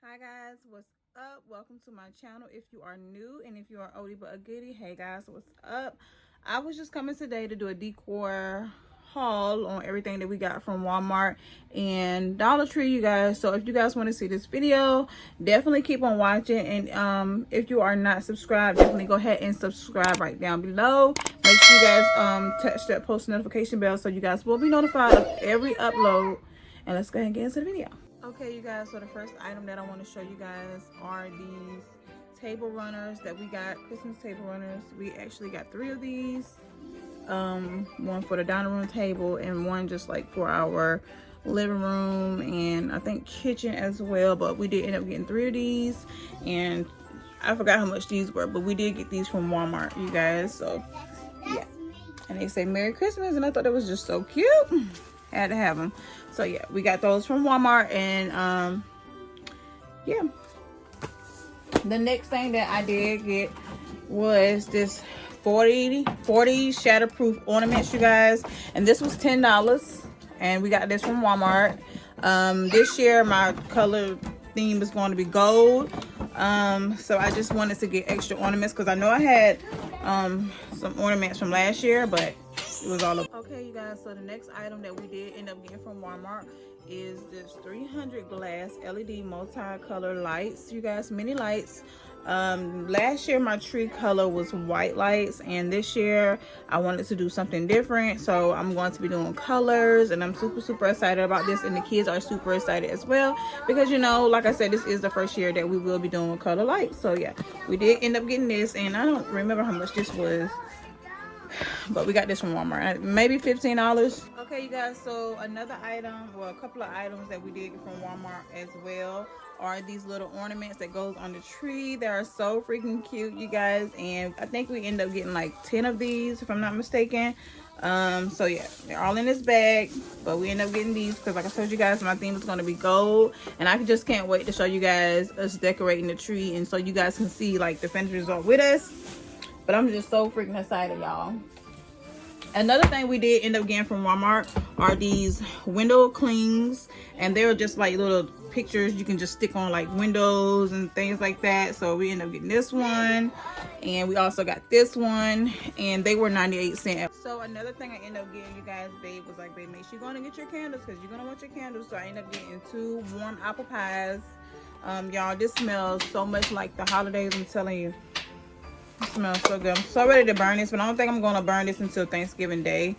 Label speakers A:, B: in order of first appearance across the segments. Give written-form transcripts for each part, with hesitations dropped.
A: Hi guys, what's up? Welcome to my channel. If you are new and if you are oldie but a goodie, hey guys, what's up? I was just coming today to do a decor haul on everything that we got from Walmart and Dollar Tree, you guys. So if you guys want to see this video, definitely keep on watching. And if you are not subscribed, definitely go ahead and subscribe right down below. Make sure you guys touch that post notification bell so you guys will be notified of every upload. And let's go ahead and get into the video. Okay, you guys, so the first item that I want to show you guys are these table runners that we got, Christmas table runners. We actually got 3 of these, one for the dining room table and one just like for our living room and I think kitchen as well. But we did end up getting 3 of these, and I forgot how much these were, but we did get these from Walmart, you guys. So yeah, and they say Merry Christmas, and I thought that was just so cute. Had to have them. So yeah, we got those from Walmart. And yeah, the next thing that I did get was this 40 shatterproof ornaments, you guys, and this was $10, and we got this from Walmart. This year my color theme is going to be gold, so I just wanted to get extra ornaments because I know I had some ornaments from last year, but it was all over. Okay, you guys, so the next item that we did end up getting from Walmart is this 300 glass LED multi-color lights, you guys, mini lights. Last year my tree color was white lights, and this year I wanted to do something different, so I'm going to be doing colors, and I'm super excited about this, and the kids are super excited as well because, you know, like I said, this is the first year that we will be doing color lights. So yeah, we did end up getting this, and I don't remember how much this was, but we got this from Walmart, maybe $15. Okay, you guys, so another item, or a couple of items that we did get from Walmart as well, are these little ornaments that goes on the tree. They are so freaking cute, you guys, and I think we end up getting like 10 of these if I'm not mistaken. So yeah, they're all in this bag, but we end up getting these because, like I told you guys, my theme is going to be gold, and I just can't wait to show you guys us decorating the tree, and so you guys can see like the finished result with us. But I'm just so freaking excited, y'all. Another thing we did end up getting from Walmart are these window clings, and they're just like little pictures you can just stick on like windows and things like that. So we end up getting this one, and we also got this one, and they were 98 cents. So another thing I ended up getting, you guys, babe was like, babe, make sure you're going to get your candles because you're going to want your candles. So I ended up getting 2 warm apple pies. Y'all, this smells so much like the holidays, I'm telling you. It smells so good. I'm so ready to burn this, but I don't think I'm going to burn this until Thanksgiving Day.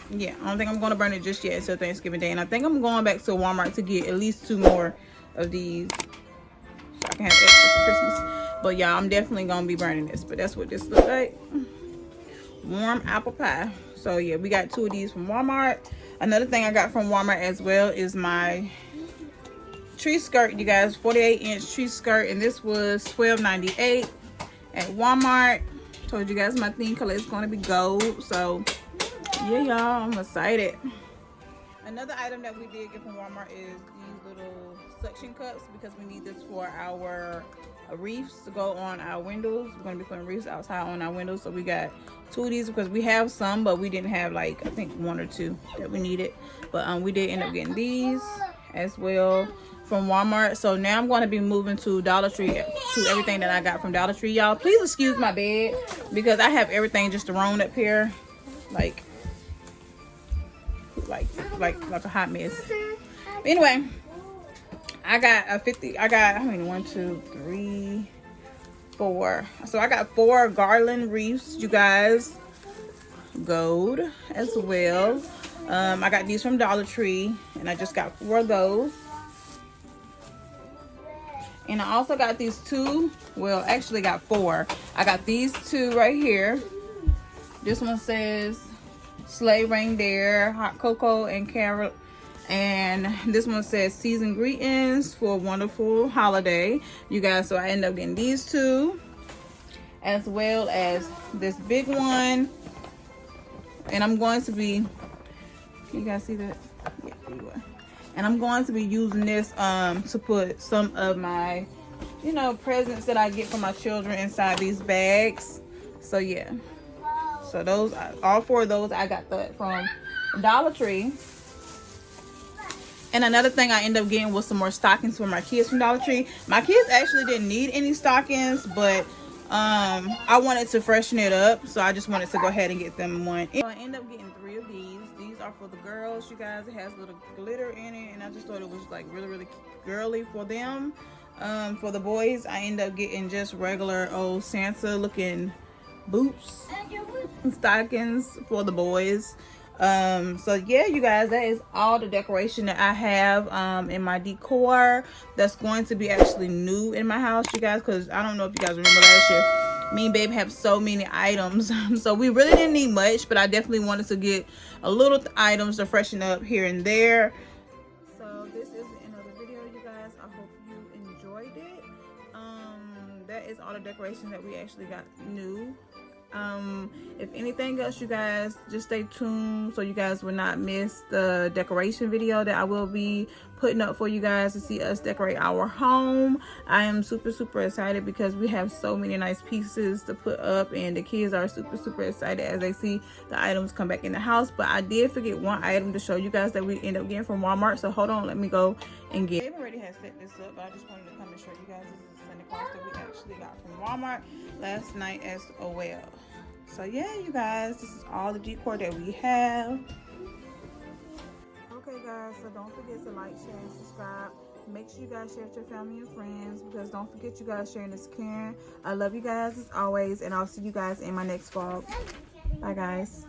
A: Yeah, I don't think I'm going to burn it just yet until Thanksgiving Day. And I think I'm going back to Walmart to get at least 2 more of these so I can have extra for Christmas. But yeah, I'm definitely going to be burning this. But that's what this looks like. Warm apple pie. So yeah, we got 2 of these from Walmart. Another thing I got from Walmart as well is my tree skirt, you guys, 48-inch tree skirt, and this was $12.98 at Walmart. Told you guys my theme color is going to be gold, so yeah, y'all, I'm excited. Another item that we did get from Walmart is these little suction cups because we need this for our wreaths to go on our windows. We're going to be putting wreaths outside on our windows, so we got 2 of these because we have some, but we didn't have like, I think 1 or 2 that we needed. But we did end up getting these as well from Walmart. So now I'm going to be moving to Dollar Tree, to everything that I got from Dollar Tree. Y'all, please excuse my bed because I have everything just thrown up here like a hot mess. But anyway, I got how many? 1, 2, 3, 4. So I got 4 garland wreaths, you guys, gold as well. I got these from Dollar Tree, and I just got 4 of those. And I also got these 2, well, actually got 4. I got these 2 right here. This one says Sleigh Reindeer, Hot Cocoa and Carol. And this one says Season Greetings for a Wonderful Holiday, you guys. So I ended up getting these 2, as well as this big one. And I'm going to be, you guys see that? Yeah, anyway. And I'm going to be using this to put some of my, you know, presents that I get from my children inside these bags. So yeah, so those, all 4 of those I got that from Dollar Tree. And another thing I ended up getting was some more stockings for my kids from Dollar Tree. My kids actually didn't need any stockings, but I wanted to freshen it up, so I just wanted to go ahead and get them one. So I ended up getting 3 of these. These are for the girls, you guys. It has a little glitter in it, and I just thought it was like really girly for them. For the boys, I ended up getting just regular old Santa looking boots and stockings for the boys. So yeah, you guys, that is all the decoration that I have in my decor that's going to be actually new in my house, you guys, because I don't know if you guys remember last year, me and babe have so many items. So we really didn't need much, but I definitely wanted to get a little items to freshen up here and there. So this is the end of the video, you guys. I hope you enjoyed it. That is all the decoration that we actually got new. If anything else, you guys, just stay tuned so you guys will not miss the decoration video that I will be putting up for you guys to see us decorate our home. I am super excited because we have so many nice pieces to put up, and the kids are super excited as they see the items come back in the house. But I did forget one item to show you guys that we end up getting from Walmart, so hold on, let me go and get it. Babe already has set this up, but I just wanted to come and show you guys this is the Santa Claus that we actually got from Walmart last night as well. So yeah, you guys, this is all the decor that we have. Okay guys, so don't forget to like, share, and subscribe. Make sure you guys share with your family and friends, because don't forget, you guys, sharing is caring. I love you guys as always, and I'll see you guys in my next vlog. Bye guys.